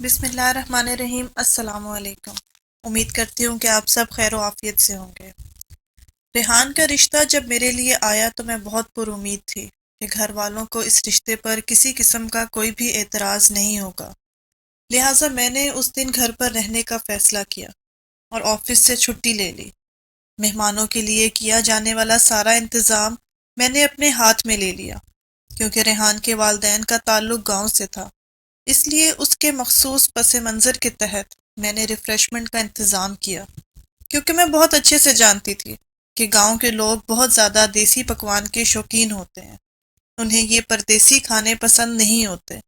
بسم اللہ الرحمن الرحیم۔ السلام علیکم۔ امید کرتی ہوں کہ آپ سب خیر و عافیت سے ہوں گے۔ ریحان کا رشتہ جب میرے لیے آیا تو میں بہت پر امید تھی کہ گھر والوں کو اس رشتے پر کسی قسم کا کوئی بھی اعتراض نہیں ہوگا، لہٰذا میں نے اس دن گھر پر رہنے کا فیصلہ کیا اور آفس سے چھٹی لے لی۔ مہمانوں کے لیے کیا جانے والا سارا انتظام میں نے اپنے ہاتھ میں لے لیا، کیونکہ ریحان کے والدین کا تعلق گاؤں سے تھا، اس لیے اس کے مخصوص پس منظر کے تحت میں نے ریفریشمنٹ کا انتظام کیا، کیونکہ میں بہت اچھے سے جانتی تھی کہ گاؤں کے لوگ بہت زیادہ دیسی پکوان کے شوقین ہوتے ہیں، انہیں یہ پردیسی کھانے پسند نہیں ہوتے،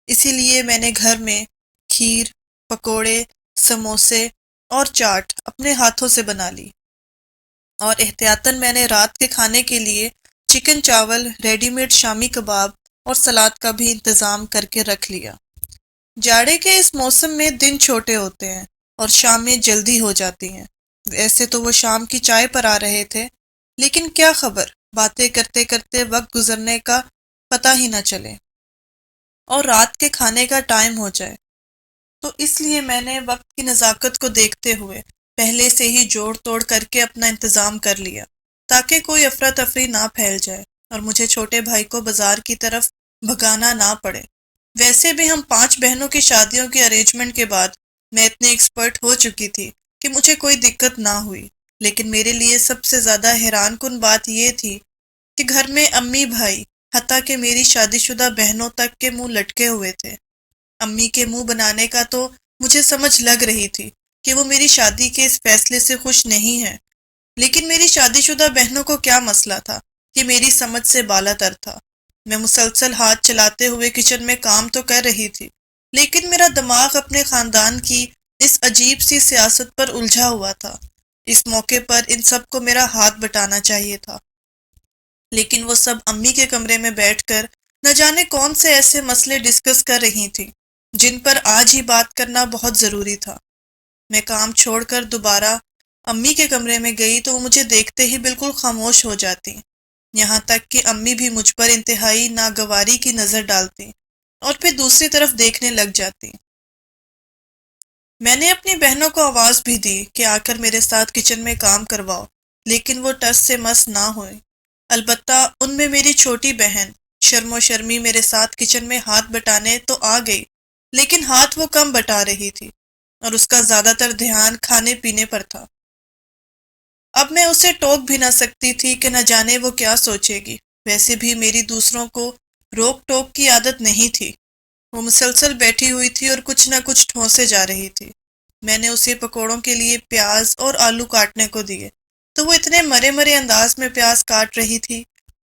اسی لیے میں نے گھر میں کھیر، پکوڑے، سموسے اور چاٹ اپنے ہاتھوں سے بنا لی، اور احتیاطاً میں نے رات کے کھانے کے لیے چکن چاول، ریڈی میڈ شامی کباب اور سلاد کا بھی انتظام کر کے رکھ لیا۔ جاڑے کے اس موسم میں دن چھوٹے ہوتے ہیں اور شامیں جلدی ہو جاتی ہیں۔ ویسے تو وہ شام کی چائے پر آ رہے تھے، لیکن کیا خبر، باتیں کرتے کرتے وقت گزرنے کا پتہ ہی نہ چلے اور رات کے کھانے کا ٹائم ہو جائے، تو اس لیے میں نے وقت کی نزاکت کو دیکھتے ہوئے پہلے سے ہی جوڑ توڑ کر کے اپنا انتظام کر لیا، تاکہ کوئی افراتفری نہ پھیل جائے اور مجھے چھوٹے بھائی کو بازار کی طرف بھگانا نہ پڑے۔ ویسے بھی ہم 5 بہنوں کی شادیوں کے ارینجمنٹ کے بعد میں اتنی ایکسپرٹ ہو چکی تھی کہ مجھے کوئی دقت نہ ہوئی، لیکن میرے لیے سب سے زیادہ حیران کن بات یہ تھی کہ گھر میں امی، بھائی، حتیٰ کہ میری شادی شدہ بہنوں تک کے منہ لٹکے ہوئے تھے۔ امی کے منہ بنانے کا تو مجھے سمجھ لگ رہی تھی کہ وہ میری شادی کے اس فیصلے سے خوش نہیں ہیں، لیکن میری شادی شدہ بہنوں کو کیا مسئلہ تھا، یہ میری سمجھ سے بالا تر تھا۔ میں مسلسل ہاتھ چلاتے ہوئے کچن میں کام تو کر رہی تھی، لیکن میرا دماغ اپنے خاندان کی اس عجیب سی سیاست پر الجھا ہوا تھا۔ اس موقع پر ان سب کو میرا ہاتھ بٹانا چاہیے تھا، لیکن وہ سب امی کے کمرے میں بیٹھ کر نہ جانے کون سے ایسے مسئلے ڈسکس کر رہی تھیں جن پر آج ہی بات کرنا بہت ضروری تھا۔ میں کام چھوڑ کر دوبارہ امی کے کمرے میں گئی تو وہ مجھے دیکھتے ہی بالکل خاموش ہو جاتی، یہاں تک کہ امی بھی مجھ پر انتہائی ناگواری کی نظر ڈالتی اور پھر دوسری طرف دیکھنے لگ جاتی۔ میں نے اپنی بہنوں کو آواز بھی دی کہ آ کر میرے ساتھ کچن میں کام کرواؤ، لیکن وہ ٹس سے مس نہ ہوئے۔ البتہ ان میں میری چھوٹی بہن شرم و شرمی میرے ساتھ کچن میں ہاتھ بٹانے تو آ گئی، لیکن ہاتھ وہ کم بٹا رہی تھی اور اس کا زیادہ تر دھیان کھانے پینے پر تھا۔ اب میں اسے ٹوک بھی نہ سکتی تھی کہ نہ جانے وہ کیا سوچے گی، ویسے بھی میری دوسروں کو روک ٹوک کی عادت نہیں تھی۔ وہ مسلسل بیٹھی ہوئی تھی اور کچھ نہ کچھ ٹھونسے جا رہی تھی۔ میں نے اسے پکوڑوں کے لیے پیاز اور آلو کاٹنے کو دیے تو وہ اتنے مرے مرے انداز میں پیاز کاٹ رہی تھی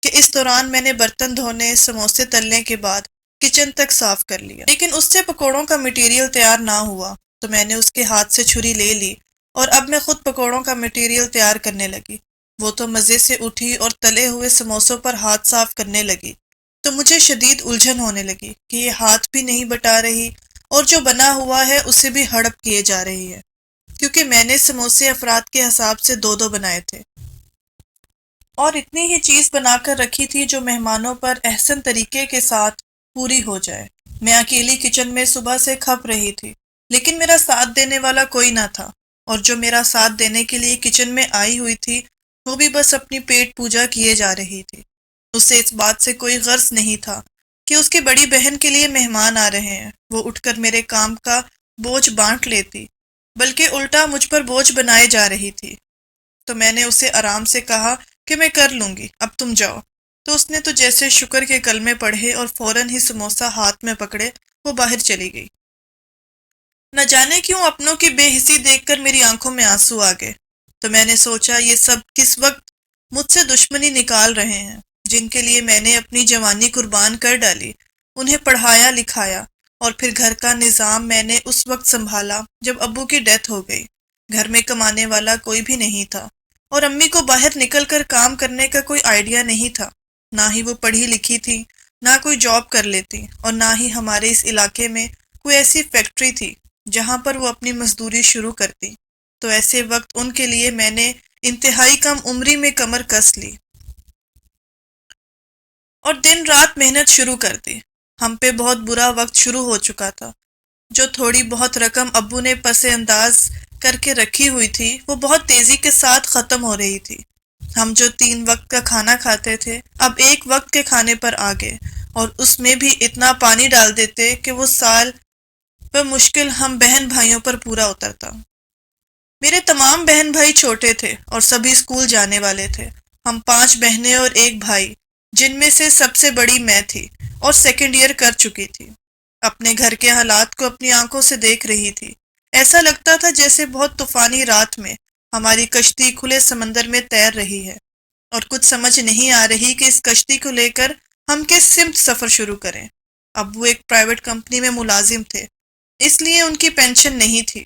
کہ اس دوران میں نے برتن دھونے، سموسے تلنے کے بعد کچن تک صاف کر لیا، لیکن اس سے پکوڑوں کا مٹیریل تیار نہ ہوا تو میں نے اس کے ہاتھ سے چھری لے لی اور اب میں خود پکوڑوں کا مٹیریل تیار کرنے لگی۔ وہ تو مزے سے اٹھی اور تلے ہوئے سموسوں پر ہاتھ صاف کرنے لگی، تو مجھے شدید الجھن ہونے لگی کہ یہ ہاتھ بھی نہیں بٹا رہی اور جو بنا ہوا ہے اسے بھی ہڑپ کیے جا رہی ہے، کیونکہ میں نے سموسے افراد کے حساب سے 2 بنائے تھے اور اتنی ہی چیز بنا کر رکھی تھی جو مہمانوں پر احسن طریقے کے ساتھ پوری ہو جائے۔ میں اکیلی کچن میں صبح سے کھپ رہی تھی، لیکن میرا ساتھ دینے والا کوئی نہ تھا، اور جو میرا ساتھ دینے کے لیے کچن میں آئی ہوئی تھی وہ بھی بس اپنی پیٹ پوجا کیے جا رہی تھی۔ اسے اس بات سے کوئی غرض نہیں تھا کہ اس کی بڑی بہن کے لیے مہمان آ رہے ہیں، وہ اٹھ کر میرے کام کا بوجھ بانٹ لیتی، بلکہ الٹا مجھ پر بوجھ بنائے جا رہی تھی۔ تو میں نے اسے آرام سے کہا کہ میں کر لوں گی، اب تم جاؤ، تو اس نے تو جیسے شکر کے کلمے پڑھے اور فوراً ہی سموسہ ہاتھ میں پکڑے وہ باہر چلی گئی۔ نہ جانے کیوں اپنوں کی بے حسی دیکھ کر میری آنکھوں میں آنسو آ گئے، تو میں نے سوچا یہ سب کس وقت مجھ سے دشمنی نکال رہے ہیں، جن کے لیے میں نے اپنی جوانی قربان کر ڈالی، انہیں پڑھایا لکھایا، اور پھر گھر کا نظام میں نے اس وقت سنبھالا جب ابو کی ڈیتھ ہو گئی۔ گھر میں کمانے والا کوئی بھی نہیں تھا اور امی کو باہر نکل کر کام کرنے کا کوئی آئیڈیا نہیں تھا، نہ ہی وہ پڑھی لکھی تھی، نہ کوئی جاب کر لیتی، اور نہ ہی ہمارے اس علاقے میں کوئی ایسی فیکٹری تھی جہاں پر وہ اپنی مزدوری شروع کرتی۔ تو ایسے وقت ان کے لیے میں نے انتہائی کم عمری میں کمر کس لی اور دن رات محنت شروع کر دی۔ ہم پہ بہت برا وقت شروع ہو چکا تھا۔ جو تھوڑی بہت رقم ابو نے پس انداز کر کے رکھی ہوئی تھی وہ بہت تیزی کے ساتھ ختم ہو رہی تھی۔ ہم جو 3 وقت کا کھانا کھاتے تھے اب ایک وقت کے کھانے پر آ گئے، اور اس میں بھی اتنا پانی ڈال دیتے کہ وہ سال بمشکل ہم بہن بھائیوں پر پورا اترتا۔ میرے تمام بہن بھائی چھوٹے تھے اور سبھی اسکول جانے والے تھے۔ ہم 5 بہنیں اور ایک بھائی، جن میں سے سب سے بڑی میں تھی اور سیکنڈ ایئر کر چکی تھی، اپنے گھر کے حالات کو اپنی آنکھوں سے دیکھ رہی تھی۔ ایسا لگتا تھا جیسے بہت طوفانی رات میں ہماری کشتی کھلے سمندر میں تیر رہی ہے، اور کچھ سمجھ نہیں آ رہی کہ اس کشتی کو لے کر ہم کس سمت سفر شروع کریں۔ ابو ایک پرائیویٹ کمپنی میں ملازم تھے، اس لیے ان کی پینشن نہیں تھی،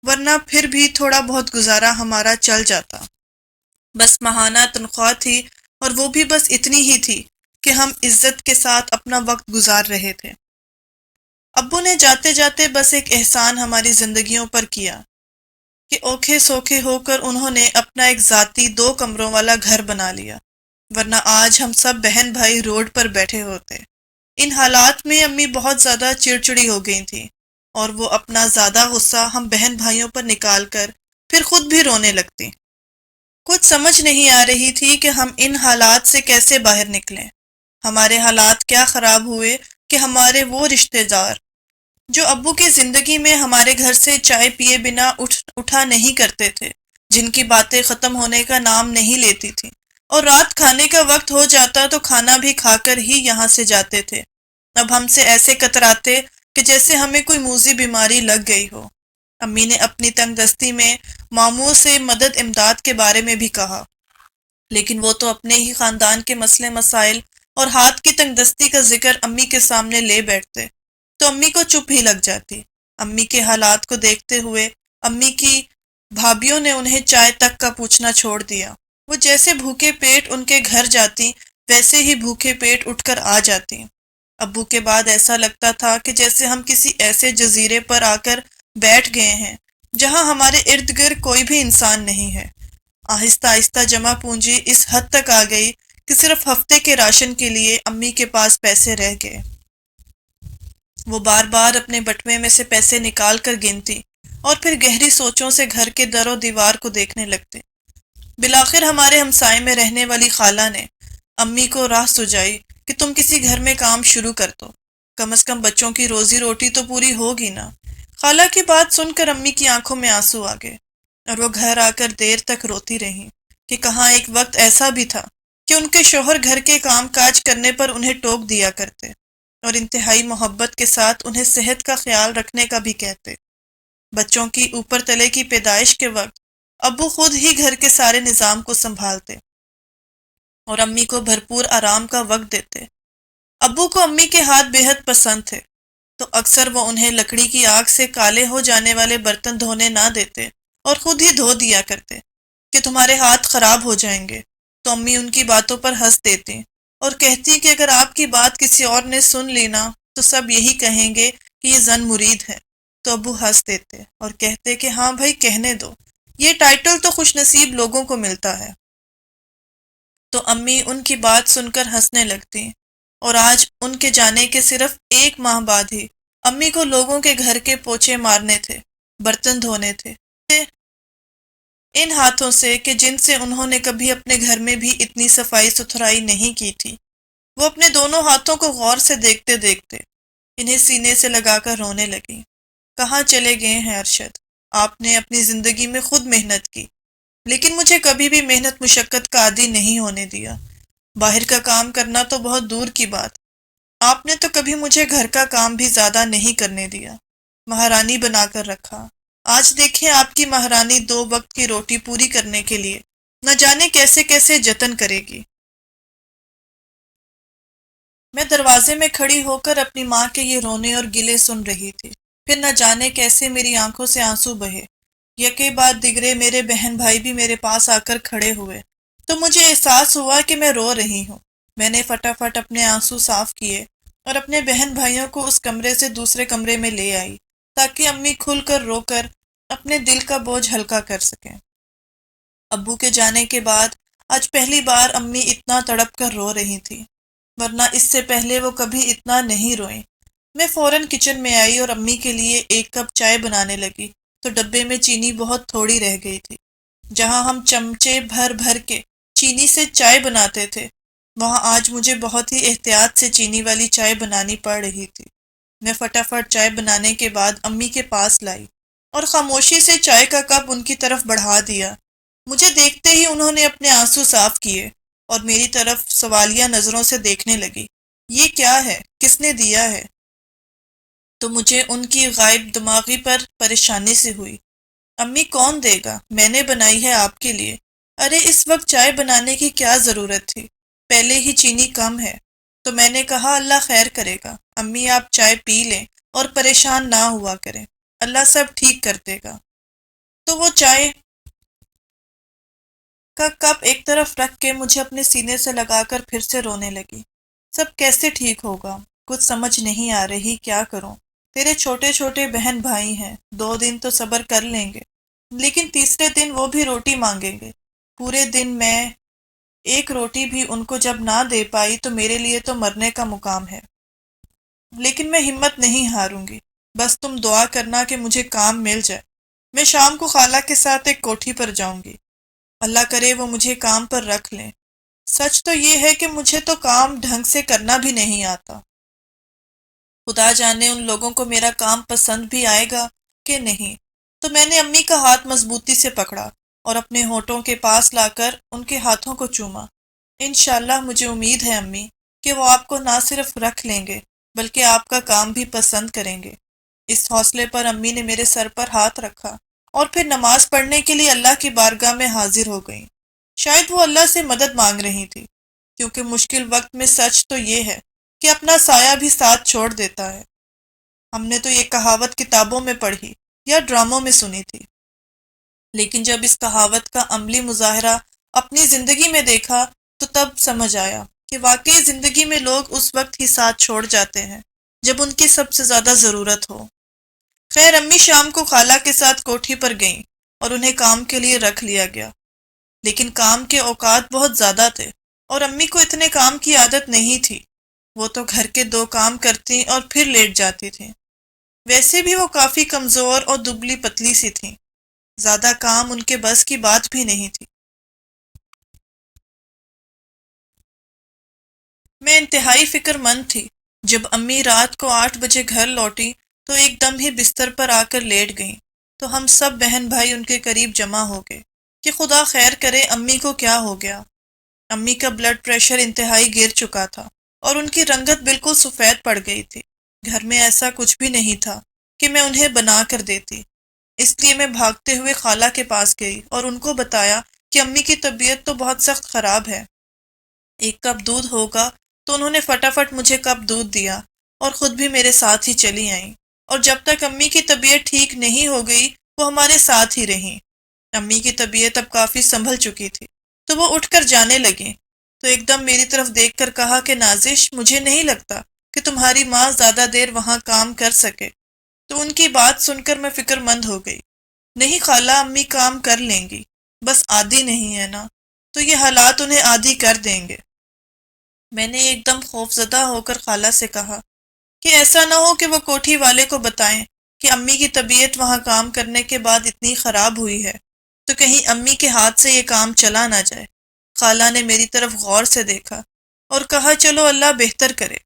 ورنہ پھر بھی تھوڑا بہت گزارا ہمارا چل جاتا۔ بس ماہانہ تنخواہ تھی، اور وہ بھی بس اتنی ہی تھی کہ ہم عزت کے ساتھ اپنا وقت گزار رہے تھے۔ ابو نے جاتے جاتے بس ایک احسان ہماری زندگیوں پر کیا کہ اوکھے سوکھے ہو کر انہوں نے اپنا ایک ذاتی 2 کمروں والا گھر بنا لیا، ورنہ آج ہم سب بہن بھائی روڈ پر بیٹھے ہوتے۔ ان حالات میں امی بہت زیادہ چڑچڑی ہو گئی تھیں، اور وہ اپنا زیادہ غصہ ہم بہن بھائیوں پر نکال کر پھر خود بھی رونے لگتی۔ کچھ سمجھ نہیں آ رہی تھی کہ ہم ان حالات سے کیسے باہر نکلیں۔ ہمارے حالات کیا خراب ہوئے کہ ہمارے وہ رشتہ دار جو ابو کی زندگی میں ہمارے گھر سے چائے پیے بنا اٹھا نہیں کرتے تھے، جن کی باتیں ختم ہونے کا نام نہیں لیتی تھیں، اور رات کھانے کا وقت ہو جاتا تو کھانا بھی کھا کر ہی یہاں سے جاتے تھے، اب ہم سے ایسے کتراتے کہ جیسے ہمیں کوئی موذی بیماری لگ گئی ہو۔ امی نے اپنی تنگ دستی میں ماموں سے مدد امداد کے بارے میں بھی کہا، لیکن وہ تو اپنے ہی خاندان کے مسئلے مسائل اور ہاتھ کی تنگ دستی کا ذکر امی کے سامنے لے بیٹھتے تو امی کو چپ ہی لگ جاتی۔ امی کے حالات کو دیکھتے ہوئے امی کی بھابھیوں نے انہیں چائے تک کا پوچھنا چھوڑ دیا۔ وہ جیسے بھوکے پیٹ ان کے گھر جاتی ویسے ہی بھوکے پیٹ اٹھ کر آ جاتی۔ ابو کے بعد ایسا لگتا تھا کہ جیسے ہم کسی ایسے جزیرے پر آ کر بیٹھ گئے ہیں جہاں ہمارے ارد گرد کوئی بھی انسان نہیں ہے۔ آہستہ آہستہ جمع پونجی اس حد تک آ گئی کہ صرف ہفتے کے راشن کے لیے امی کے پاس پیسے رہ گئے۔ وہ بار بار اپنے بٹوے میں سے پیسے نکال کر گنتی، اور پھر گہری سوچوں سے گھر کے در و دیوار کو دیکھنے لگتے۔ بالآخر ہمارے ہمسائے میں رہنے والی خالہ نے امی کو راہ سجائی کہ تم کسی گھر میں کام شروع کر دو، کم از کم بچوں کی روزی روٹی تو پوری ہوگی نا۔ خالہ کی بات سن کر امی کی آنکھوں میں آنسو آ گئے، اور وہ گھر آ کر دیر تک روتی رہیں کہ کہاں ایک وقت ایسا بھی تھا کہ ان کے شوہر گھر کے کام کاج کرنے پر انہیں ٹوک دیا کرتے، اور انتہائی محبت کے ساتھ انہیں صحت کا خیال رکھنے کا بھی کہتے۔ بچوں کی اوپر تلے کی پیدائش کے وقت ابو خود ہی گھر کے سارے نظام کو سنبھالتے اور امی کو بھرپور آرام کا وقت دیتے۔ ابو کو امی کے ہاتھ بے حد پسند تھے، تو اکثر وہ انہیں لکڑی کی آگ سے کالے ہو جانے والے برتن دھونے نہ دیتے اور خود ہی دھو دیا کرتے کہ تمہارے ہاتھ خراب ہو جائیں گے۔ تو امی ان کی باتوں پر ہنس دیتی اور کہتی کہ اگر آپ کی بات کسی اور نے سن لی نا تو سب یہی کہیں گے کہ یہ زن مرید ہے۔ تو ابو ہنس دیتے اور کہتے کہ ہاں بھائی کہنے دو، یہ ٹائٹل تو خوش نصیب لوگوں کو ملتا ہے۔ تو امی ان کی بات سن کر ہنسنے لگتی، اور آج ان کے جانے کے صرف 1 ماہ بعد ہی امی کو لوگوں کے گھر کے پوچھے مارنے تھے، برتن دھونے تھے، ان ہاتھوں سے کہ جن سے انہوں نے کبھی اپنے گھر میں بھی اتنی صفائی ستھرائی نہیں کی تھی۔ وہ اپنے دونوں ہاتھوں کو غور سے دیکھتے دیکھتے انہیں سینے سے لگا کر رونے لگیں۔ کہاں چلے گئے ہیں ارشد؟ آپ نے اپنی زندگی میں خود محنت کی، لیکن مجھے کبھی بھی محنت مشقت کا عادی نہیں ہونے دیا۔ باہر کا کام کرنا تو بہت دور کی بات، آپ نے تو کبھی مجھے گھر کا کام بھی زیادہ نہیں کرنے دیا، مہارانی بنا کر رکھا۔ آج دیکھیں آپ کی مہارانی 2 وقت کی روٹی پوری کرنے کے لیے نہ جانے کیسے کیسے جتن کرے گی۔ میں دروازے میں کھڑی ہو کر اپنی ماں کے یہ رونے اور گلے سن رہی تھی، پھر نہ جانے کیسے میری آنکھوں سے آنسو بہے۔ یکے بعد دیگرے میرے بہن بھائی بھی میرے پاس آ کر کھڑے ہوئے، تو مجھے احساس ہوا کہ میں رو رہی ہوں۔ میں نے فٹافٹ اپنے آنسو صاف کیے اور اپنے بہن بھائیوں کو اس کمرے سے دوسرے کمرے میں لے آئی تاکہ امی کھل کر رو کر اپنے دل کا بوجھ ہلکا کر سکیں۔ ابو کے جانے کے بعد آج پہلی بار امی اتنا تڑپ کر رو رہی تھی، ورنہ اس سے پہلے وہ کبھی اتنا نہیں روئیں۔ میں فوراً کچن میں آئی اور امی کے لیے 1 کپ چائے بنانے لگی تو ڈبے میں چینی بہت تھوڑی رہ گئی تھی۔ جہاں ہم چمچے بھر بھر کے چینی سے چائے بناتے تھے، وہاں آج مجھے بہت ہی احتیاط سے چینی والی چائے بنانی پڑ رہی تھی۔ میں فٹافٹ چائے بنانے کے بعد امی کے پاس لائی اور خاموشی سے چائے کا کپ ان کی طرف بڑھا دیا۔ مجھے دیکھتے ہی انہوں نے اپنے آنسو صاف کیے اور میری طرف سوالیہ نظروں سے دیکھنے لگی۔ یہ کیا ہے؟ کس نے دیا ہے؟ تو مجھے ان کی غائب دماغی پر پریشانی سے ہوئی۔ امی کون دے گا؟ میں نے بنائی ہے آپ کے لیے۔ ارے اس وقت چائے بنانے کی کیا ضرورت تھی؟ پہلے ہی چینی کم ہے۔ تو میں نے کہا اللہ خیر کرے گا، امی آپ چائے پی لیں اور پریشان نہ ہوا کریں، اللہ سب ٹھیک کر دے گا۔ تو وہ چائے کا کپ ایک طرف رکھ کے مجھے اپنے سینے سے لگا کر پھر سے رونے لگی۔ سب کیسے ٹھیک ہوگا؟ کچھ سمجھ نہیں آ رہی کیا کروں۔ تیرے چھوٹے چھوٹے بہن بھائی ہیں، 2 دن تو صبر کر لیں گے، لیکن تیسرے دن وہ بھی روٹی مانگیں گے۔ پورے دن میں ایک روٹی بھی ان کو جب نہ دے پائی تو میرے لیے تو مرنے کا مقام ہے۔ لیکن میں ہمت نہیں ہاروں گی، بس تم دعا کرنا کہ مجھے کام مل جائے۔ میں شام کو خالہ کے ساتھ ایک کوٹھی پر جاؤں گی، اللہ کرے وہ مجھے کام پر رکھ لیں۔ سچ تو یہ ہے کہ مجھے تو کام ڈھنگ سے کرنا بھی نہیں آتا۔ خدا جانے ان لوگوں کو میرا کام پسند بھی آئے گا کہ نہیں۔ تو میں نے امی کا ہاتھ مضبوطی سے پکڑا اور اپنے ہونٹوں کے پاس لا کر ان کے ہاتھوں کو چوما۔ انشاءاللہ مجھے امید ہے امی کہ وہ آپ کو نہ صرف رکھ لیں گے بلکہ آپ کا کام بھی پسند کریں گے۔ اس حوصلے پر امی نے میرے سر پر ہاتھ رکھا اور پھر نماز پڑھنے کے لیے اللہ کی بارگاہ میں حاضر ہو گئیں۔ شاید وہ اللہ سے مدد مانگ رہی تھی، کیونکہ مشکل وقت میں سچ تو یہ ہے کہ اپنا سایہ بھی ساتھ چھوڑ دیتا ہے۔ ہم نے تو یہ کہاوت کتابوں میں پڑھی یا ڈراموں میں سنی تھی، لیکن جب اس کہاوت کا عملی مظاہرہ اپنی زندگی میں دیکھا تو تب سمجھ آیا کہ واقعی زندگی میں لوگ اس وقت ہی ساتھ چھوڑ جاتے ہیں جب ان کی سب سے زیادہ ضرورت ہو۔ خیر امی شام کو خالہ کے ساتھ کوٹھی پر گئیں اور انہیں کام کے لیے رکھ لیا گیا، لیکن کام کے اوقات بہت زیادہ تھے اور امی کو اتنے کام کی عادت نہیں تھی۔ وہ تو گھر کے 2 کام کرتی اور پھر لیٹ جاتی تھیں۔ ویسے بھی وہ کافی کمزور اور دبلی پتلی سی تھیں، زیادہ کام ان کے بس کی بات بھی نہیں تھی۔ میں انتہائی فکر مند تھی۔ جب امی رات کو 8 بجے گھر لوٹی تو ایک دم ہی بستر پر آ کر لیٹ گئیں، تو ہم سب بہن بھائی ان کے قریب جمع ہو گئے کہ خدا خیر کرے امی کو کیا ہو گیا۔ امی کا بلڈ پریشر انتہائی گر چکا تھا اور ان کی رنگت بالکل سفید پڑ گئی تھی۔ گھر میں ایسا کچھ بھی نہیں تھا کہ میں انہیں بنا کر دیتی، اس لیے میں بھاگتے ہوئے خالہ کے پاس گئی اور ان کو بتایا کہ امی کی طبیعت تو بہت سخت خراب ہے، 1 کپ دودھ ہوگا۔ تو انہوں نے فٹافٹ مجھے کپ دودھ دیا اور خود بھی میرے ساتھ ہی چلی آئیں، اور جب تک امی کی طبیعت ٹھیک نہیں ہو گئی وہ ہمارے ساتھ ہی رہیں۔ امی کی طبیعت اب کافی سنبھل چکی تھی تو وہ اٹھ کر جانے لگیں، تو ایک دم میری طرف دیکھ کر کہا کہ نازش، مجھے نہیں لگتا کہ تمہاری ماں زیادہ دیر وہاں کام کر سکے۔ تو ان کی بات سن کر میں فکر مند ہو گئی۔ نہیں خالہ، امی کام کر لیں گی، بس عادی نہیں ہے نا، تو یہ حالات انہیں عادی کر دیں گے۔ میں نے ایک دم خوف زدہ ہو کر خالہ سے کہا کہ ایسا نہ ہو کہ وہ کوٹھی والے کو بتائیں کہ امی کی طبیعت وہاں کام کرنے کے بعد اتنی خراب ہوئی ہے تو کہیں امی کے ہاتھ سے یہ کام چلا نہ جائے۔ خالہ نے میری طرف غور سے دیکھا اور کہا چلو اللہ بہتر کرے،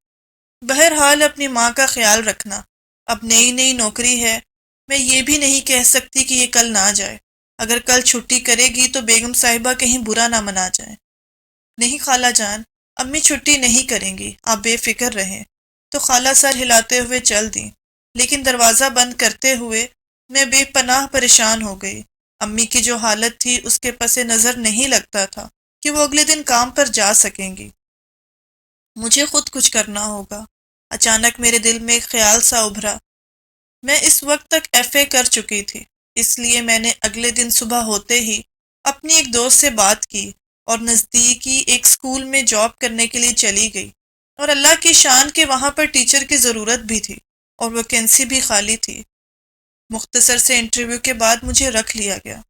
بہرحال اپنی ماں کا خیال رکھنا، اب نئی نئی نوکری ہے، میں یہ بھی نہیں کہہ سکتی کہ یہ کل نہ جائے، اگر کل چھٹی کرے گی تو بیگم صاحبہ کہیں برا نہ منا جائیں۔ نہیں خالہ جان، امی چھٹی نہیں کریں گی، آپ بے فکر رہیں۔ تو خالہ سر ہلاتے ہوئے چل دیں، لیکن دروازہ بند کرتے ہوئے میں بے پناہ پریشان ہو گئی۔ امی کی جو حالت تھی اس کے پس نظر نہیں لگتا تھا کہ وہ اگلے دن کام پر جا سکیں گی۔ مجھے خود کچھ کرنا ہوگا۔ اچانک میرے دل میں ایک خیال سا ابھرا۔ میں اس وقت تک ایف اے کر چکی تھی، اس لیے میں نے اگلے دن صبح ہوتے ہی اپنی ایک دوست سے بات کی اور نزدیکی ایک اسکول میں جاب کرنے کے لیے چلی گئی، اور اللہ کی شان کے وہاں پر ٹیچر کی ضرورت بھی تھی اور ویکینسی بھی خالی تھی۔ مختصر سے انٹرویو کے بعد مجھے رکھ لیا گیا۔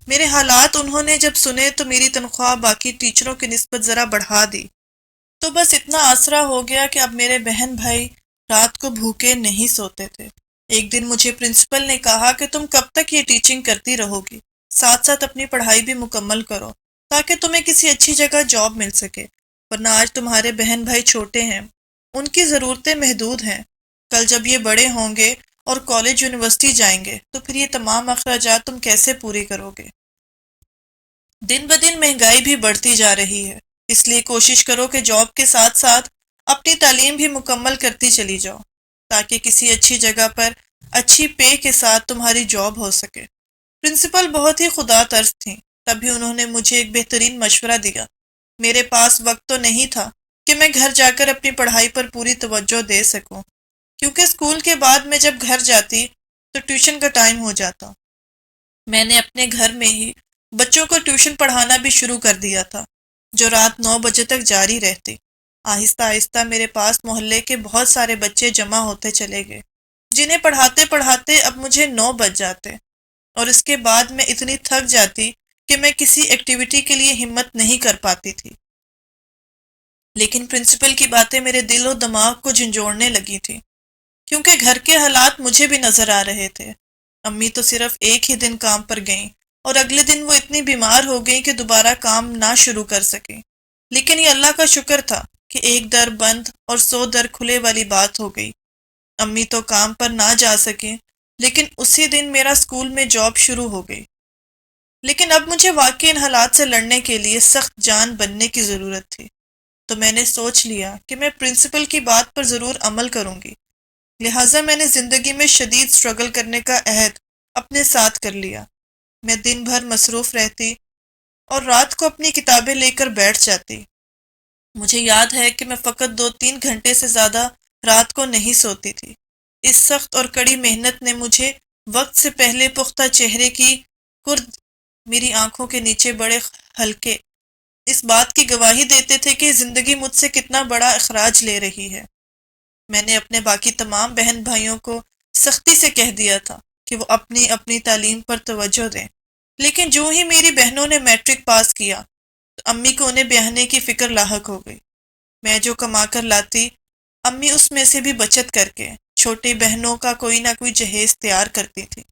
میرے حالات انہوں نے جب سنے تو میری تنخواہ باقی ٹیچروں کی نسبت ذرا بڑھا دی، تو بس اتنا آسرا ہو گیا کہ اب میرے بہن بھائی رات کو بھوکے نہیں سوتے تھے۔ ایک دن مجھے پرنسپل نے کہا کہ تم کب تک یہ ٹیچنگ کرتی رہو گی، ساتھ ساتھ اپنی پڑھائی بھی مکمل کرو تاکہ تمہیں کسی اچھی جگہ جاب مل سکے، ورنہ آج تمہارے بہن بھائی چھوٹے ہیں، ان کی ضرورتیں محدود ہیں، کل جب یہ بڑے ہوں گے اور کالج یونیورسٹی جائیں گے تو پھر یہ تمام اخراجات تم کیسے پوری کرو گے؟ دن بدن مہنگائی بھی بڑھتی جا رہی ہے، اس لیے کوشش کرو کہ جاب کے ساتھ ساتھ اپنی تعلیم بھی مکمل کرتی چلی جاؤ تاکہ کسی اچھی جگہ پر اچھی پے کے ساتھ تمہاری جاب ہو سکے۔ پرنسپل بہت ہی خدا ترس تھیں، تب بھی انہوں نے مجھے ایک بہترین مشورہ دیا۔ میرے پاس وقت تو نہیں تھا کہ میں گھر جا کر اپنی پڑھائی پر پوری توجہ دے سکوں، کیونکہ اسکول کے بعد میں جب گھر جاتی تو ٹیوشن کا ٹائم ہو جاتا۔ میں نے اپنے گھر میں ہی بچوں کو ٹیوشن پڑھانا بھی شروع کر دیا تھا، جو رات 9 بجے تک جاری رہتی۔ آہستہ آہستہ میرے پاس محلے کے بہت سارے بچے جمع ہوتے چلے گئے، جنہیں پڑھاتے پڑھاتے اب مجھے 9 بج جاتے، اور اس کے بعد میں اتنی تھک جاتی کہ میں کسی ایکٹیویٹی کے لیے ہمت نہیں کر پاتی تھی۔ لیکن پرنسپل کی باتیں میرے دل و دماغ کو جھنجھوڑنے لگی تھی، کیونکہ گھر کے حالات مجھے بھی نظر آ رہے تھے۔ امی تو صرف ایک ہی دن کام پر گئیں اور اگلے دن وہ اتنی بیمار ہو گئیں کہ دوبارہ کام نہ شروع کر سکیں۔ لیکن یہ اللہ کا شکر تھا کہ ایک در بند اور 100 در کھلے والی بات ہو گئی۔ امی تو کام پر نہ جا سکیں، لیکن اسی دن میرا اسکول میں جاب شروع ہو گئی۔ لیکن اب مجھے واقعی ان حالات سے لڑنے کے لیے سخت جان بننے کی ضرورت تھی، تو میں نے سوچ لیا کہ میں پرنسپل کی بات پر ضرور عمل کروں گی۔ لہٰذا میں نے زندگی میں شدید سٹرگل کرنے کا عہد اپنے ساتھ کر لیا۔ میں دن بھر مصروف رہتی اور رات کو اپنی کتابیں لے کر بیٹھ جاتی۔ مجھے یاد ہے کہ میں فقط 2-3 گھنٹے سے زیادہ رات کو نہیں سوتی تھی۔ اس سخت اور کڑی محنت نے مجھے وقت سے پہلے پختہ چہرے کی کرد میری آنکھوں کے نیچے بڑے ہلکے اس بات کی گواہی دیتے تھے کہ زندگی مجھ سے کتنا بڑا اخراج لے رہی ہے۔ میں نے اپنے باقی تمام بہن بھائیوں کو سختی سے کہہ دیا تھا کہ وہ اپنی اپنی تعلیم پر توجہ دیں، لیکن جو ہی میری بہنوں نے میٹرک پاس کیا تو امی کو انہیں بیاہنے کی فکر لاحق ہو گئی۔ میں جو کما کر لاتی، امی اس میں سے بھی بچت کر کے چھوٹی بہنوں کا کوئی نہ کوئی جہیز تیار کرتی تھی۔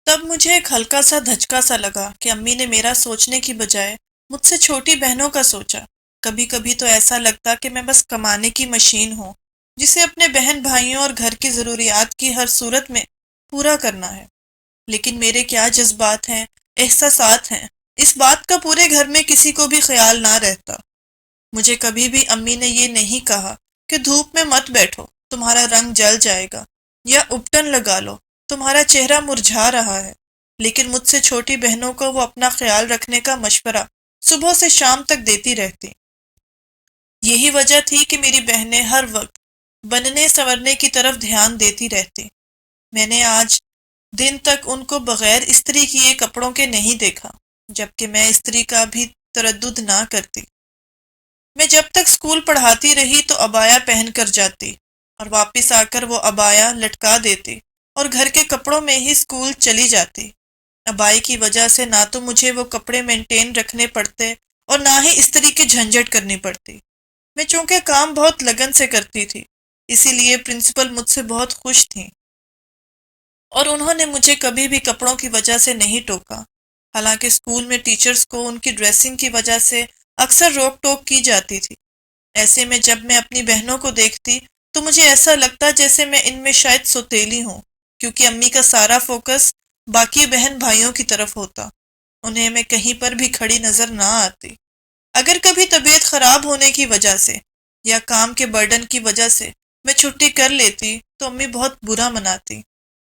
تب مجھے ایک ہلکا سا دھچکا سا لگا کہ امی نے میرا سوچنے کی بجائے مجھ سے چھوٹی بہنوں کا سوچا۔ کبھی کبھی تو ایسا لگتا کہ میں بس کمانے کی مشین ہوں، جسے اپنے بہن بھائیوں اور گھر کی ضروریات کی ہر صورت میں پورا کرنا ہے۔ لیکن میرے کیا جذبات ہیں، احساسات ہیں، اس بات کا پورے گھر میں کسی کو بھی خیال نہ رہتا۔ مجھے کبھی بھی امی نے یہ نہیں کہا کہ دھوپ میں مت بیٹھو، تمہارا رنگ جل جائے گا، یا اپٹن لگا لو، تمہارا چہرہ مرجھا رہا ہے۔ لیکن مجھ سے چھوٹی بہنوں کو وہ اپنا خیال رکھنے کا مشورہ صبح سے شام تک دیتی رہتی۔ یہی وجہ تھی کہ میری بہنیں ہر وقت بننے سنورنے کی طرف دھیان دیتی رہتی۔ میں نے آج دن تک ان کو بغیر استری کیے کپڑوں کے نہیں دیکھا، جبکہ میں استری کا بھی تردد نہ کرتی۔ میں جب تک اسکول پڑھاتی رہی تو عبایا پہن کر جاتی اور واپس آ کر وہ عبایا لٹکا دیتی اور گھر کے کپڑوں میں ہی اسکول چلی جاتی۔ عبائی کی وجہ سے نہ تو مجھے وہ کپڑے مینٹین رکھنے پڑتے اور نہ ہی استری کی جھنجھٹ کرنی پڑتی۔ میں چونکہ کام بہت لگن سے کرتی تھی، اسی لیے پرنسپل مجھ سے بہت خوش تھیں اور انہوں نے مجھے کبھی بھی کپڑوں کی وجہ سے نہیں ٹوکا۔ حالانکہ اسکول میں ٹیچرز کو ان کی ڈریسنگ کی وجہ سے اکثر روک ٹوک کی جاتی تھی۔ ایسے میں جب میں اپنی بہنوں کو دیکھتی تو مجھے ایسا لگتا جیسے میں ان میں شاید سوتیلی ہوں، کیونکہ امی کا سارا فوکس باقی بہن بھائیوں کی طرف ہوتا، انہیں میں کہیں پر بھی کھڑی نظر نہ آتی۔ اگر کبھی طبیعت خراب ہونے کی وجہ سے یا کام کے برڈن کی وجہ سے میں چھٹی کر لیتی تو امی بہت برا مناتی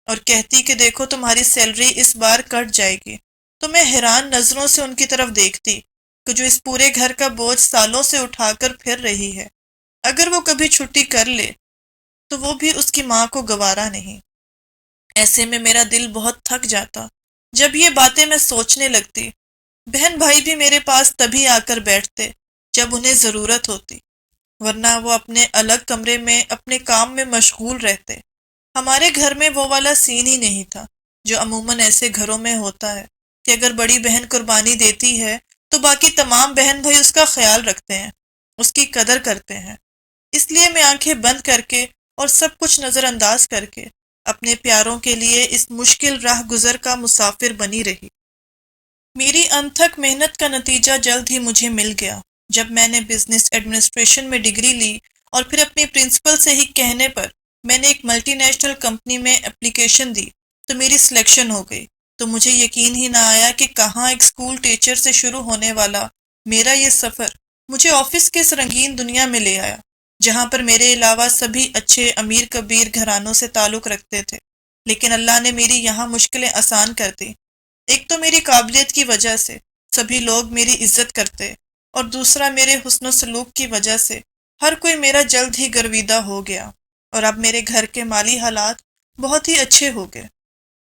اور کہتی کہ دیکھو تمہاری سیلری اس بار کٹ جائے گی۔ تو میں حیران نظروں سے ان کی طرف دیکھتی کہ جو اس پورے گھر کا بوجھ سالوں سے اٹھا کر پھر رہی ہے، اگر وہ کبھی چھٹی کر لے تو وہ بھی اس کی ماں کو گوارا نہیں۔ ایسے میں میرا دل بہت تھک جاتا جب یہ باتیں میں سوچنے لگتی۔ بہن بھائی بھی میرے پاس تبھی آ کر بیٹھتے جب انہیں ضرورت ہوتی، ورنہ وہ اپنے الگ کمرے میں اپنے کام میں مشغول رہتے۔ ہمارے گھر میں وہ والا سین ہی نہیں تھا جو عموماً ایسے گھروں میں ہوتا ہے کہ اگر بڑی بہن قربانی دیتی ہے تو باقی تمام بہن بھائی اس کا خیال رکھتے ہیں، اس کی قدر کرتے ہیں۔ اس لیے میں آنکھیں بند کر کے اور سب کچھ نظر انداز کر کے اپنے پیاروں کے لیے اس مشکل راہ گزر کا مسافر بنی رہی۔ میری انتھک محنت کا نتیجہ جلد ہی مجھے مل گیا۔ جب میں نے بزنس ایڈمنسٹریشن میں ڈگری لی اور پھر اپنی پرنسپل سے ہی کہنے پر میں نے ایک ملٹی نیشنل کمپنی میں اپلیکیشن دی تو میری سلیکشن ہو گئی، تو مجھے یقین ہی نہ آیا کہ کہاں ایک اسکول ٹیچر سے شروع ہونے والا میرا یہ سفر مجھے آفس کے اس رنگین دنیا میں لے آیا، جہاں پر میرے علاوہ سبھی اچھے امیر کبیر گھرانوں سے تعلق رکھتے تھے۔ لیکن اللہ نے میری یہاں مشکلیں آسان کر دی۔ ایک تو میری قابلیت کی وجہ سے سبھی لوگ میری عزت کرتے، اور دوسرا میرے حسن و سلوک کی وجہ سے ہر کوئی میرا جلد ہی گرویدہ ہو گیا، اور اب میرے گھر کے مالی حالات بہت ہی اچھے ہو گئے۔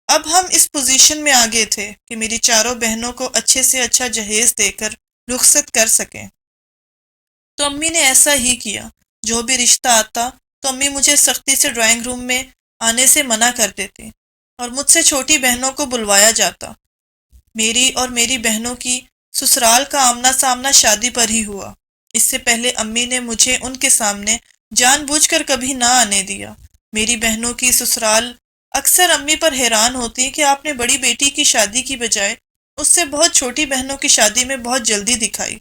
اب ہم اس پوزیشن میں آگے تھے کہ میری چاروں بہنوں کو اچھے سے اچھا جہیز دے کر رخصت کر سکیں، تو امی نے ایسا ہی کیا۔ جو بھی رشتہ آتا تو امی مجھے سختی سے ڈرائنگ روم میں آنے سے منع کر دیتی، اور مجھ سے چھوٹی بہنوں کو بلوایا جاتا۔ میری اور میری بہنوں کی سسرال کا آمنا سامنا شادی پر ہی ہوا۔ اس سے پہلے امی نے مجھے ان کے سامنے جان بوجھ کر کبھی نہ آنے دیا۔ میری بہنوں کی سسرال اکثر امی پر حیران ہوتی کہ آپ نے بڑی بیٹی کی شادی کی بجائے اس سے بہت چھوٹی بہنوں کی شادی میں بہت جلدی دکھائی،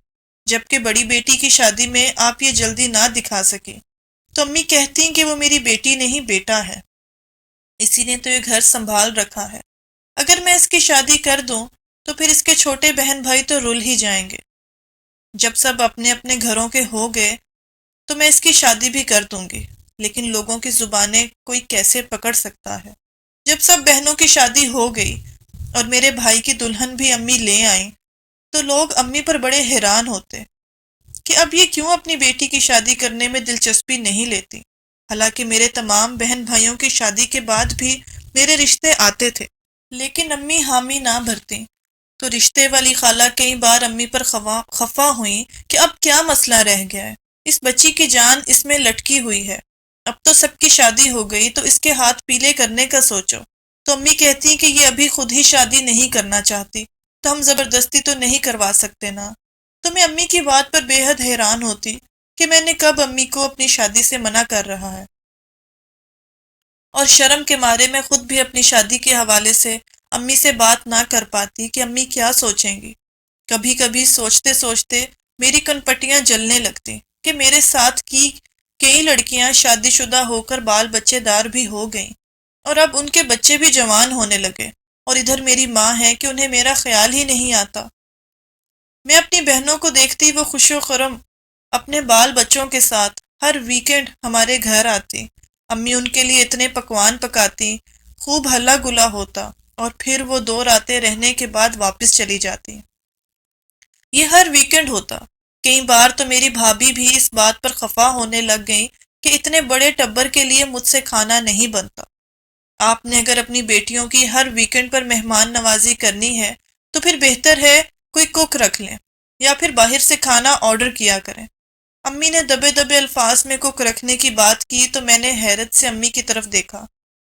جبکہ بڑی بیٹی کی شادی میں آپ یہ جلدی نہ دکھا سکی۔ تو امی کہتی کہ وہ میری بیٹی نہیں بیٹا ہے، اسی نے تو یہ گھر سنبھال رکھا ہے، اگر میں اس کی شادی کر دوں تو پھر اس کے چھوٹے بہن بھائی تو رل ہی جائیں گے۔ جب سب اپنے اپنے گھروں کے ہو گئے تو میں اس کی شادی بھی کر دوں گی، لیکن لوگوں کی زبانیں کوئی کیسے پکڑ سکتا ہے۔ جب سب بہنوں کی شادی ہو گئی اور میرے بھائی کی دلہن بھی امی لے آئیں تو لوگ امی پر بڑے حیران ہوتے کہ اب یہ کیوں اپنی بیٹی کی شادی کرنے میں دلچسپی نہیں لیتی، حالانکہ میرے تمام بہن بھائیوں کی شادی کے بعد بھی میرے رشتے آتے تھے، لیکن امی حامی نہ بھرتی۔ تو رشتے والی خالہ کئی بار امی پر خفا ہوئیں کہ اب کیا مسئلہ رہ گیا ہے، اس بچی کی جان اس میں لٹکی ہوئی ہے، اب تو سب کی شادی ہو گئی تو اس کے ہاتھ پیلے کرنے کا سوچو۔ تو امی کہتی کہ یہ ابھی خود ہی شادی نہیں کرنا چاہتی تو ہم زبردستی تو نہیں کروا سکتے نا۔ تو میں امی کی بات پر بے حد حیران ہوتی کہ میں نے کب امی کو اپنی شادی سے منع کر رہا ہے، اور شرم کے مارے میں خود بھی اپنی شادی کے حوالے سے امی سے بات نہ کر پاتی کہ امی کیا سوچیں گی۔ کبھی کبھی سوچتے سوچتے میری کنپٹیاں جلنے لگتی کہ میرے ساتھ کی کئی لڑکیاں شادی شدہ ہو کر بال بچے دار بھی ہو گئیں، اور اب ان کے بچے بھی جوان ہونے لگے، اور ادھر میری ماں ہے کہ انہیں میرا خیال ہی نہیں آتا۔ میں اپنی بہنوں کو دیکھتی وہ خوش و خرم اپنے بال بچوں کے ساتھ ہر ویکنڈ ہمارے گھر آتی، امی ان کے لیے اتنے پکوان پکاتی، خوب ہلا گلا ہوتا، اور پھر وہ 2 راتیں رہنے کے بعد واپس چلی جاتی۔ یہ ہر ویکنڈ ہوتا۔ کئی بار تو میری بھابھی بھی اس بات پر خفا ہونے لگ گئیں کہ اتنے بڑے ٹبر کے لیے مجھ سے کھانا نہیں بنتا۔ آپ نے اگر اپنی بیٹیوں کی ہر ویکنڈ پر مہمان نوازی کرنی ہے تو پھر بہتر ہے کوئی کک رکھ لیں، یا پھر باہر سے کھانا آرڈر کیا کریں۔ امی نے دبے دبے الفاظ میں کک رکھنے کی بات کی تو میں نے حیرت سے امی کی طرف دیکھا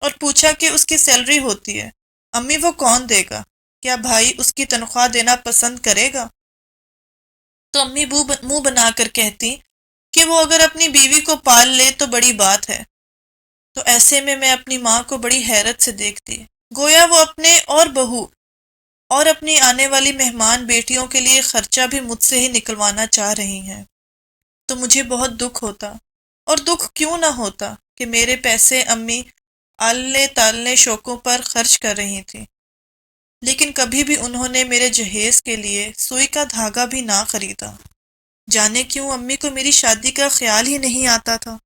اور پوچھا کہ اس کی سیلری ہوتی ہے، امی وہ کون دے گا؟ کیا بھائی اس کی تنخواہ دینا پسند کرے گا؟ تو امی منہ بنا کر کہتی کہ وہ اگر اپنی بیوی کو پال لے تو بڑی بات ہے۔ تو ایسے میں اپنی ماں کو بڑی حیرت سے دیکھتی، گویا وہ اپنے اور بہو اور اپنی آنے والی مہمان بیٹیوں کے لیے خرچہ بھی مجھ سے ہی نکلوانا چاہ رہی ہیں۔ تو مجھے بہت دکھ ہوتا، اور دکھ کیوں نہ ہوتا کہ میرے پیسے امی آلنے تالنے شوقوں پر خرچ کر رہی تھیں، لیکن کبھی بھی انہوں نے میرے جہیز کے لیے سوئی کا دھاگا بھی نہ خریدا۔ جانے کیوں امی کو میری شادی کا خیال ہی نہیں آتا تھا،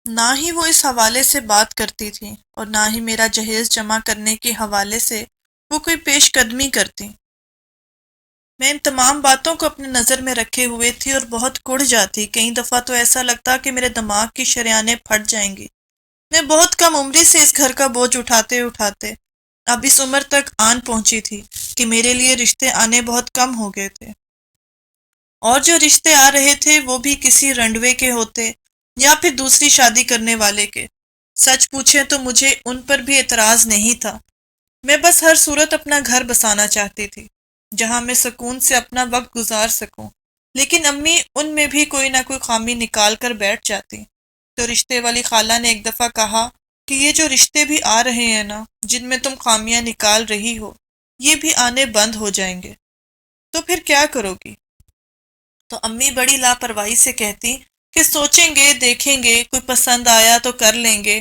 نہ ہی وہ اس حوالے سے بات کرتی تھی، اور نہ ہی میرا جہیز جمع کرنے کے حوالے سے وہ کوئی پیش قدمی کرتی۔ میں ان تمام باتوں کو اپنے نظر میں رکھے ہوئے تھی اور بہت کڑ جاتی، کئی دفعہ تو ایسا لگتا کہ میرے دماغ کی شریانیں پھٹ جائیں گی۔ میں بہت کم عمری سے اس گھر کا بوجھ اٹھاتے اٹھاتے اب اس عمر تک آن پہنچی تھی کہ میرے لیے رشتے آنے بہت کم ہو گئے تھے، اور جو رشتے آ رہے تھے وہ بھی کسی رنڈوے کے ہوتے یا پھر دوسری شادی کرنے والے کے۔ سچ پوچھیں تو مجھے ان پر بھی اعتراض نہیں تھا، میں بس ہر صورت اپنا گھر بسانا چاہتی تھی جہاں میں سکون سے اپنا وقت گزار سکوں، لیکن امی ان میں بھی کوئی نہ کوئی خامی نکال کر بیٹھ جاتی۔ تو رشتے والی خالہ نے ایک دفعہ کہا کہ یہ جو رشتے بھی آ رہے ہیں نا، جن میں تم خامیاں نکال رہی ہو، یہ بھی آنے بند ہو جائیں گے، تو پھر کیا کرو گی؟ تو امی بڑی لاپرواہی سے کہتی کہ سوچیں گے، دیکھیں گے، کوئی پسند آیا تو کر لیں گے۔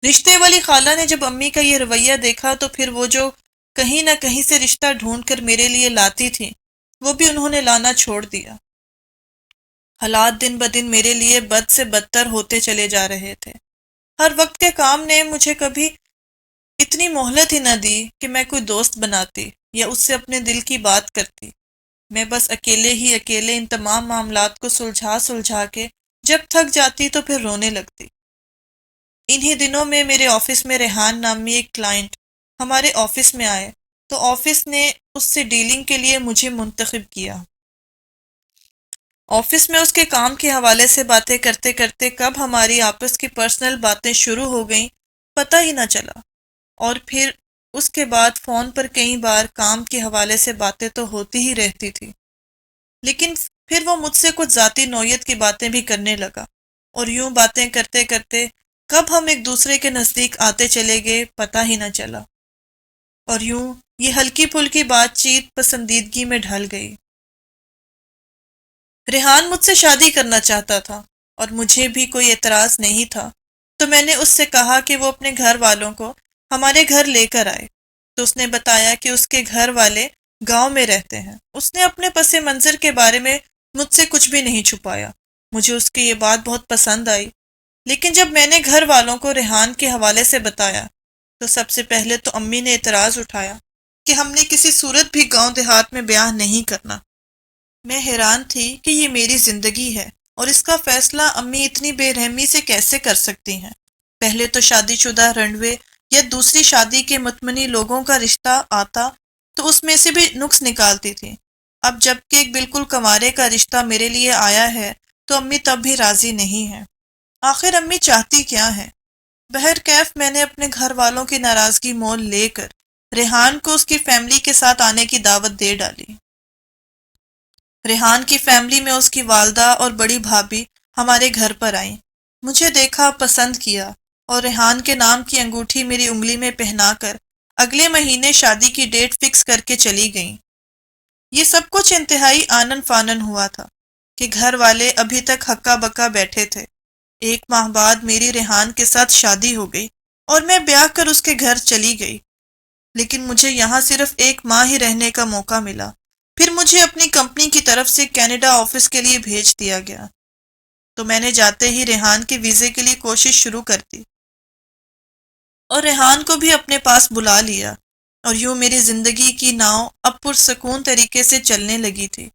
رشتے والی خالہ نے جب امی کا یہ رویہ دیکھا تو پھر وہ جو کہیں نہ کہیں سے رشتہ ڈھونڈ کر میرے لیے لاتی تھی، وہ بھی انہوں نے لانا چھوڑ دیا۔ حالات دن بدن میرے لیے بد سے بدتر ہوتے چلے جا رہے تھے۔ ہر وقت کے کام نے مجھے کبھی اتنی مہلت ہی نہ دی کہ میں کوئی دوست بناتی یا اس سے اپنے دل کی بات کرتی۔ میں بس اکیلے ہی اکیلے ان تمام معاملات کو سلجھا کے جب تھک جاتی تو پھر رونے لگتی۔ انہی دنوں میں میرے آفس میں ریحان نامی ایک کلائنٹ ہمارے آفس میں آئے تو آفس نے اس سے ڈیلنگ کے لیے مجھے منتخب کیا۔ آفس میں اس کے کام کے حوالے سے باتیں کرتے کرتے کب ہماری آپس کی پرسنل باتیں شروع ہو گئیں پتہ ہی نہ چلا، اور پھر اس کے بعد فون پر کئی بار کام کے حوالے سے باتیں تو ہوتی ہی رہتی تھی، لیکن پھر وہ مجھ سے کچھ ذاتی نوعیت کی باتیں بھی کرنے لگا، اور یوں باتیں کرتے کرتے کب ہم ایک دوسرے کے نزدیک آتے چلے گئے پتہ ہی نہ چلا، اور یوں یہ ہلکی پھلکی بات چیت پسندیدگی میں ڈھل گئی۔ ریحان مجھ سے شادی کرنا چاہتا تھا اور مجھے بھی کوئی اعتراض نہیں تھا، تو میں نے اس سے کہا کہ وہ اپنے گھر والوں کو ہمارے گھر لے کر آئے۔ تو اس نے بتایا کہ اس کے گھر والے گاؤں میں رہتے ہیں۔ اس نے اپنے پس منظر کے بارے میں مجھ سے کچھ بھی نہیں چھپایا۔ مجھے اس کی یہ بات بہت پسند آئی، لیکن جب میں نے گھر والوں کو ریحان کے حوالے سے بتایا تو سب سے پہلے تو امی نے اعتراض اٹھایا کہ ہم نے کسی صورت بھی گاؤں دیہات میں بیاہ نہیں کرنا۔ میں حیران تھی کہ یہ میری زندگی ہے اور اس کا فیصلہ امی اتنی بے رحمی سے کیسے کر سکتی ہیں۔ پہلے تو شادی شدہ رنڈوے یا دوسری شادی کے متمنی لوگوں کا رشتہ آتا تو اس میں سے بھی نقص نکالتی تھی۔ اب جب کہ ایک بالکل کنوارے کا رشتہ میرے لیے آیا ہے تو امی تب بھی راضی نہیں ہیں۔ آخر امی چاہتی کیا ہے؟ بہرکیف میں نے اپنے گھر والوں کی ناراضگی مول لے کر ریحان کو اس کی فیملی کے ساتھ آنے کی دعوت دے ڈالی۔ ریحان کی فیملی میں اس کی والدہ اور بڑی بھابھی ہمارے گھر پر آئیں۔ مجھے دیکھا، پسند کیا اور ریحان کے نام کی انگوٹھی میری انگلی میں پہنا کر اگلے مہینے شادی کی ڈیٹ فکس کر کے چلی گئیں۔ یہ سب کچھ انتہائی آنن فانن ہوا تھا کہ گھر والے ابھی تک ہکا بکا بیٹھے تھے۔ ایک ماہ بعد میری ریحان کے ساتھ شادی ہو گئی اور میں بیاہ کر اس کے گھر چلی گئی، لیکن مجھے یہاں صرف ایک ماہ ہی رہنے کا موقع ملا۔ پھر مجھے اپنی کمپنی کی طرف سے کینیڈا آفس کے لیے بھیج دیا گیا، تو میں نے جاتے ہی ریحان کے ویزے کے لیے کوشش شروع کر دی اور ریحان کو بھی اپنے پاس بلا لیا، اور یوں میری زندگی کی ناؤ اب پرسکون طریقے سے چلنے لگی تھی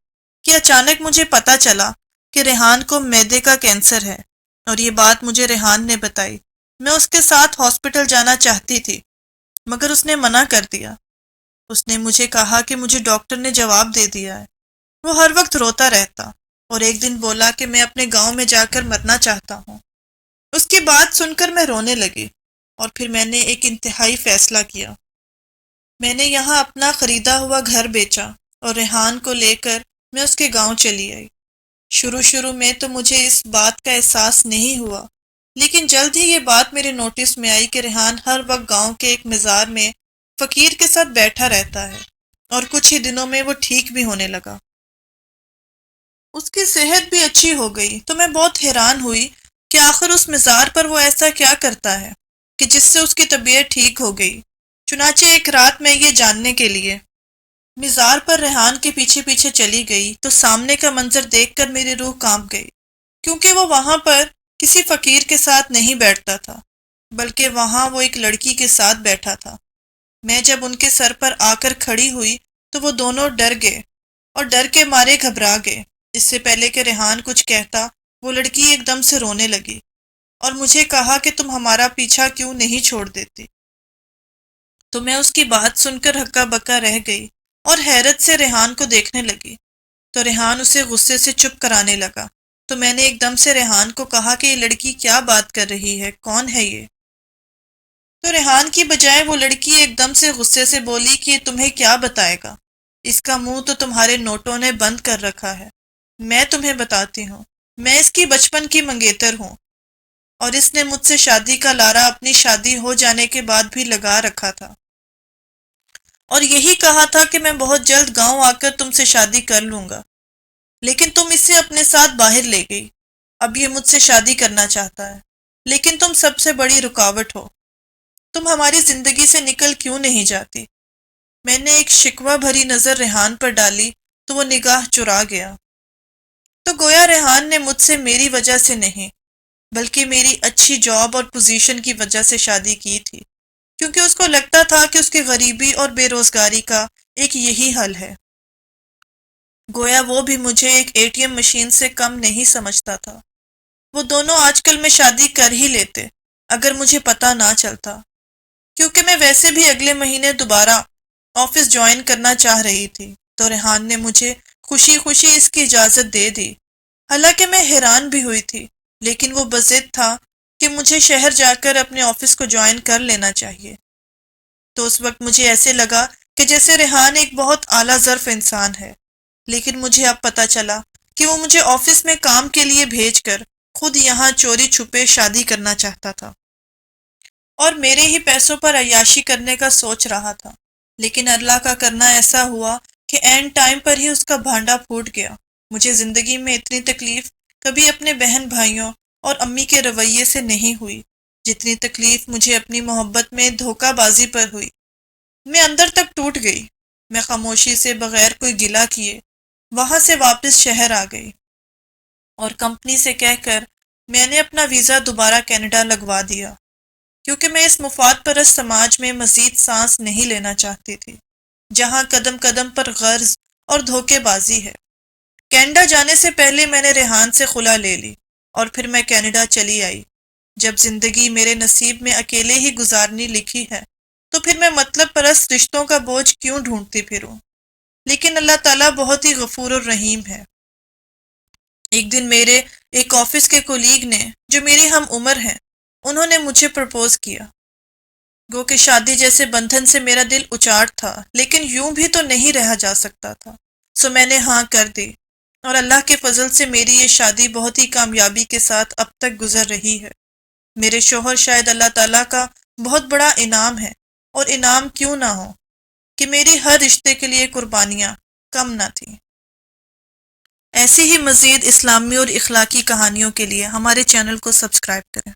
کہ اچانک مجھے پتا چلا کہ ریحان کو معدے کا کینسر ہے، اور یہ بات مجھے ریحان نے بتائی۔ میں اس کے ساتھ ہاسپٹل جانا چاہتی تھی مگر اس نے منع کر دیا۔ اس نے مجھے کہا کہ مجھے ڈاکٹر نے جواب دے دیا ہے۔ وہ ہر وقت روتا رہتا اور ایک دن بولا کہ میں اپنے گاؤں میں جا کر مرنا چاہتا ہوں۔ اس کی بات سن کر میں رونے لگی اور پھر میں نے ایک انتہائی فیصلہ کیا۔ میں نے یہاں اپنا خریدا ہوا گھر بیچا اور ریحان کو لے کر میں اس کے گاؤں چلی آئی۔ شروع میں تو مجھے اس بات کا احساس نہیں ہوا، لیکن جلد ہی یہ بات میرے نوٹس میں آئی کہ ریحان ہر وقت گاؤں کے ایک مزار میں فقیر کے ساتھ بیٹھا رہتا ہے، اور کچھ ہی دنوں میں وہ ٹھیک بھی ہونے لگا۔ اس کی صحت بھی اچھی ہو گئی تو میں بہت حیران ہوئی کہ آخر اس مزار پر وہ ایسا کیا کرتا ہے کہ جس سے اس کی طبیعت ٹھیک ہو گئی۔ چنانچہ ایک رات میں یہ جاننے کے لیے مزار پر ریحان کے پیچھے پیچھے چلی گئی تو سامنے کا منظر دیکھ کر میری روح کانپ گئی، کیونکہ وہ وہاں پر کسی فقیر کے ساتھ نہیں بیٹھتا تھا بلکہ وہاں وہ ایک لڑکی کے ساتھ بیٹھا تھا۔ میں جب ان کے سر پر آ کر کھڑی ہوئی تو وہ دونوں ڈر گئے اور ڈر کے مارے گھبرا گئے۔ اس سے پہلے کہ ریحان کچھ کہتا وہ لڑکی ایک دم سے رونے لگی اور مجھے کہا کہ تم ہمارا پیچھا کیوں نہیں چھوڑ دیتی۔ تو میں اس کی بات سن کر ہکا بکا رہ گئی اور حیرت سے ریحان کو دیکھنے لگی، تو ریحان اسے غصے سے چپ کرانے لگا۔ تو میں نے ایک دم سے ریحان کو کہا کہ یہ لڑکی کیا بات کر رہی ہے، کون ہے یہ؟ تو ریحان کی بجائے وہ لڑکی ایک دم سے غصے سے بولی کہ یہ تمہیں کیا بتائے گا، اس کا منہ تو تمہارے نوٹوں نے بند کر رکھا ہے۔ میں تمہیں بتاتی ہوں، میں اس کی بچپن کی منگیتر ہوں، اور اس نے مجھ سے شادی کا لارا اپنی شادی ہو جانے کے بعد بھی لگا رکھا تھا، اور یہی کہا تھا کہ میں بہت جلد گاؤں آ کر تم سے شادی کر لوں گا، لیکن تم اسے اپنے ساتھ باہر لے گئی۔ اب یہ مجھ سے شادی کرنا چاہتا ہے، لیکن تم سب سے بڑی رکاوٹ ہو۔ تم ہماری زندگی سے نکل کیوں نہیں جاتی؟ میں نے ایک شکوہ بھری نظر ریحان پر ڈالی تو وہ نگاہ چرا گیا۔ تو گویا ریحان نے مجھ سے میری وجہ سے نہیں، بلکہ میری اچھی جاب اور پوزیشن کی وجہ سے شادی کی تھی، کیونکہ اس کو لگتا تھا کہ اس کی غریبی اور بے روزگاری کا ایک یہی حل ہے۔ گویا وہ بھی مجھے ایک اے ٹی ایم مشین سے کم نہیں سمجھتا تھا۔ وہ دونوں آج کل میں شادی کر ہی لیتے اگر مجھے پتہ نہ چلتا، کیونکہ میں ویسے بھی اگلے مہینے دوبارہ آفس جوائن کرنا چاہ رہی تھی، تو ریحان نے مجھے خوشی خوشی اس کی اجازت دے دی۔ حالانکہ میں حیران بھی ہوئی تھی، لیکن وہ بضد تھا کہ مجھے شہر جا کر اپنے آفس کو جوائن کر لینا چاہیے۔ تو اس وقت مجھے ایسے لگا کہ جیسے ریحان ایک بہت اعلیٰ ظرف انسان ہے، لیکن مجھے اب پتہ چلا کہ وہ مجھے آفس میں کام کے لیے بھیج کر خود یہاں چوری چھپے شادی کرنا چاہتا تھا، اور میرے ہی پیسوں پر عیاشی کرنے کا سوچ رہا تھا۔ لیکن اللہ کا کرنا ایسا ہوا کہ اینڈ ٹائم پر ہی اس کا بھانڈا پھوٹ گیا۔ مجھے زندگی میں اتنی تکلیف کبھی اپنے بہن بھائیوں اور امی کے رویے سے نہیں ہوئی جتنی تکلیف مجھے اپنی محبت میں دھوکہ بازی پر ہوئی۔ میں اندر تک ٹوٹ گئی۔ میں خاموشی سے بغیر کوئی گلہ کیے وہاں سے واپس شہر آ گئی، اور کمپنی سے کہہ کر میں نے اپنا ویزا دوبارہ کینیڈا لگوا دیا، کیونکہ میں اس مفاد پرست سماج میں مزید سانس نہیں لینا چاہتی تھی، جہاں قدم قدم پر غرض اور دھوکے بازی ہے۔ کینیڈا جانے سے پہلے میں نے ریحان سے خلا لے لی، اور پھر میں کینیڈا چلی آئی۔ جب زندگی میرے نصیب میں اکیلے ہی گزارنی لکھی ہے، تو پھر میں مطلب پرست رشتوں کا بوجھ کیوں ڈھونڈتی پھروں؟ لیکن اللہ تعالیٰ بہت ہی غفور الرحیم ہے۔ ایک دن میرے ایک آفس کے کولیگ نے، جو میری ہم عمر ہیں، انہوں نے مجھے پرپوز کیا۔ گو کہ شادی جیسے بندھن سے میرا دل اچاٹ تھا، لیکن یوں بھی تو نہیں رہا جا سکتا تھا، سو میں نے ہاں کر دی، اور اللہ کے فضل سے میری یہ شادی بہت ہی کامیابی کے ساتھ اب تک گزر رہی ہے۔ میرے شوہر شاید اللہ تعالیٰ کا بہت بڑا انعام ہے، اور انعام کیوں نہ ہو کہ میری ہر رشتے کے لیے قربانیاں کم نہ تھیں۔ ایسی ہی مزید اسلامی اور اخلاقی کہانیوں کے لیے ہمارے چینل کو سبسکرائب کریں۔